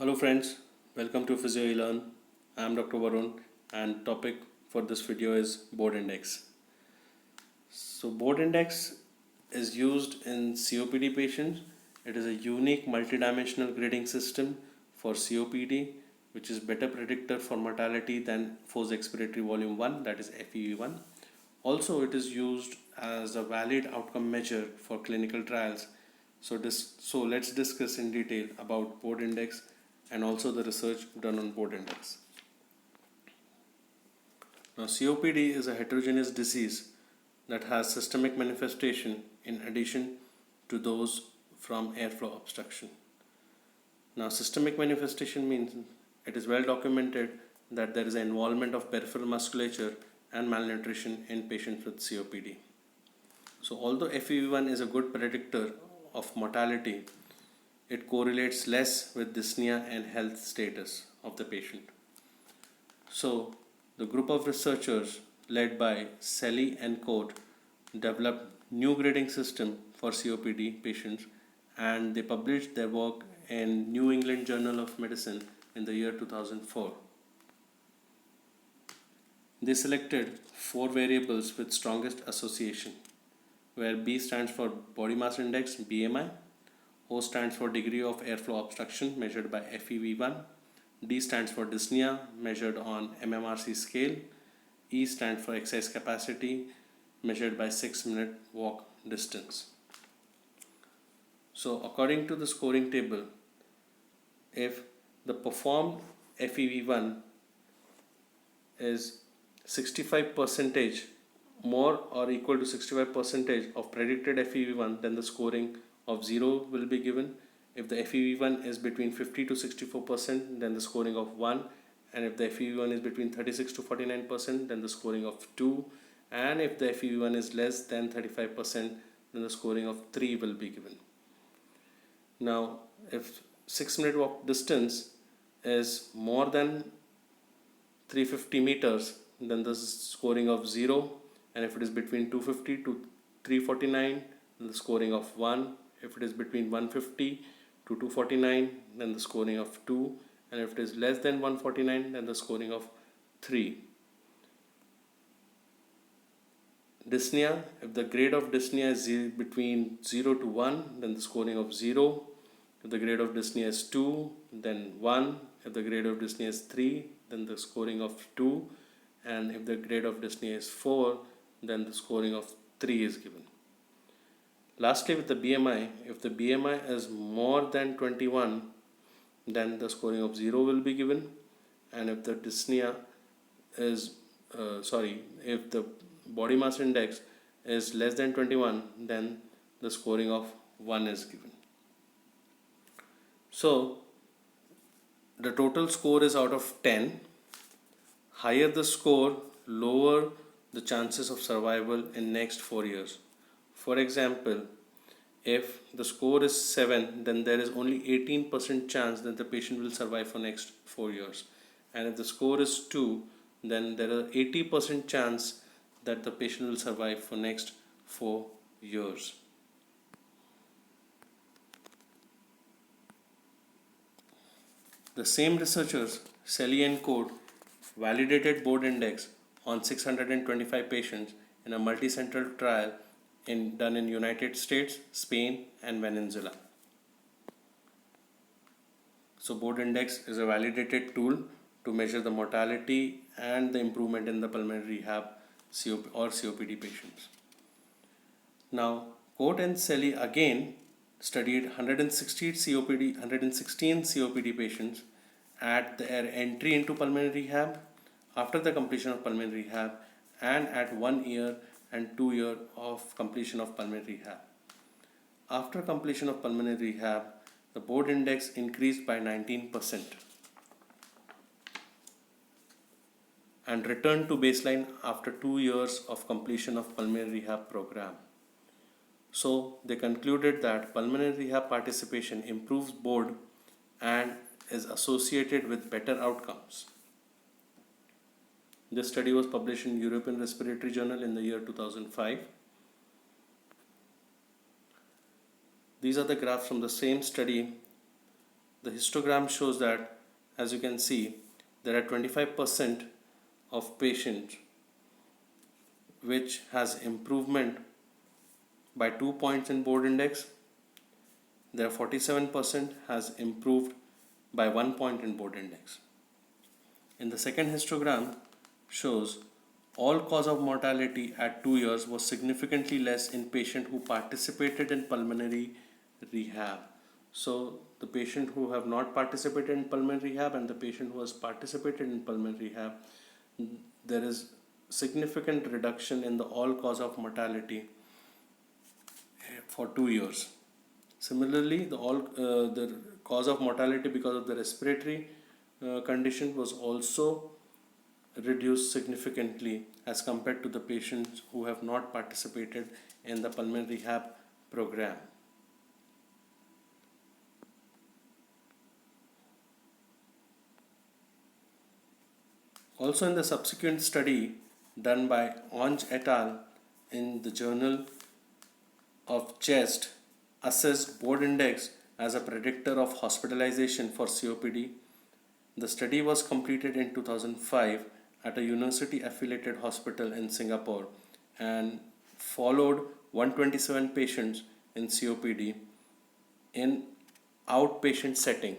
Hello friends, welcome to Physio eLearn. I am Dr. Varun and topic for this video is board index. So board index is used in COPD patients. It is a unique multidimensional grading system for COPD which is better predictor for mortality than forced expiratory volume 1, that is FEV1. Also it is used as a valid outcome measure for clinical trials. So let's discuss in detail about board index and also the research done on board index. Now COPD is a heterogeneous disease that has systemic manifestation in addition to those from airflow obstruction. Now systemic manifestation means it is well documented that there is an involvement of peripheral musculature and malnutrition in patients with COPD. So although FEV1 is a good predictor of mortality, it correlates less with dyspnea and health status of the patient. So the group of researchers led by Selly and Coate developed new grading system for COPD patients, and they published their work in New England Journal of Medicine in the year 2004. They selected 4 variables with strongest association, where B stands for body mass index BMI, O stands for degree of airflow obstruction measured by FEV1, D stands for dyspnea measured on MMRC scale, E stands for exercise capacity measured by 6-minute walk distance. So according to the scoring table, if the performed FEV1 is 65% more or equal to 65% of predicted FEV1, then the scoring of 0 will be given. If the FEV1 is between 50 to 64%, then the scoring of 1, and if the FEV1 is between 36 to 49%, then the scoring of 2, and if the FEV1 is less than 35%, then the scoring of 3 will be given. Now if 6-minute walk distance is more than 350 meters, then the scoring of 0, and if it is between 250 to 349, then the scoring of 1. If it is between 150 to 249, then the scoring of 2, and if it is less than 149, then the scoring of 3. Dyspnea, if the grade of dyspnea is between 0 to 1, then the scoring of 0. If the grade of dyspnea is 2, then 1. If the grade of dyspnea is 3, then the scoring of 2. And if the grade of dyspnea is 4, then the scoring of 3 is given. Lastly, with the BMI, if the BMI is more than 21, then the scoring of 0 will be given. And if the dyspnea is, if the body mass index is less than 21, then the scoring of 1 is given. So the total score is out of 10. Higher the score, lower the chances of survival in next 4 years. For example, if the score is 7, then there is only 18% chance that the patient will survive for next 4 years. And if the score is 2, then there are 80% chance that the patient will survive for next 4 years. The same researchers, Selly and Coate, validated board index on 625 patients in a multicenter trial done in United States, Spain and Venezuela. So board index is a validated tool to measure the mortality and the improvement in the pulmonary rehab or COPD patients. Now Coate and Selly again studied 116 COPD patients at their entry into pulmonary rehab, after the completion of pulmonary rehab, and at 1 year and 2 years of completion of pulmonary rehab. After completion of pulmonary rehab, the board index increased by 19% and returned to baseline after 2 years of completion of pulmonary rehab program. So they concluded that pulmonary rehab participation improves board and is associated with better outcomes. This study was published in European Respiratory Journal in the year 2005. These are the graphs from the same study. the histogram shows that, as you can see, there are 25% of patients which has improvement by 2 points in board index. There are 47% has improved by 1 point in board index. In the second histogram shows all cause of mortality at 2 years was significantly less in patient who participated in pulmonary rehab. So the patient who have not participated in pulmonary rehab and the patient who has participated in pulmonary rehab, there is significant reduction in the all cause of mortality for 2 years. Similarly, the cause of mortality because of the respiratory condition was also reduced significantly as compared to the patients who have not participated in the pulmonary rehab program. Also, in the subsequent study done by Onge et al. In the Journal of Chest, assessed board index as a predictor of hospitalization for COPD. The study was completed in 2005 at a university affiliated hospital in Singapore and followed 127 patients in COPD in outpatient setting.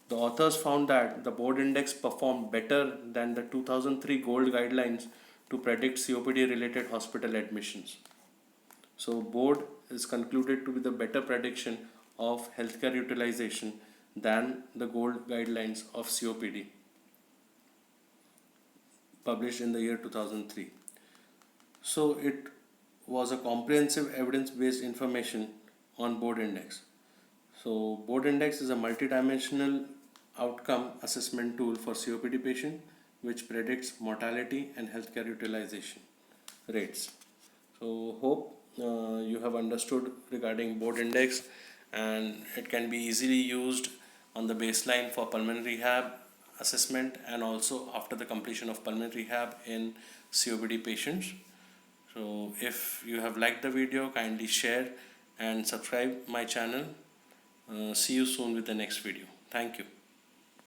The authors found that the board index performed better than the 2003 GOLD guidelines to predict COPD related hospital admissions. So board is concluded to be the better prediction of healthcare utilization than the GOLD guidelines of COPD published in the year 2003. So it was a comprehensive evidence-based information on board index. So board index is a multidimensional outcome assessment tool for COPD patient which predicts mortality and healthcare utilization rates. So hope you have understood regarding board index, and it can be easily used on the baseline for pulmonary rehab assessment and also after the completion of pulmonary rehab in COPD patients. So if you have liked the video, kindly share and subscribe my channel. See you soon with the next video. Thank you.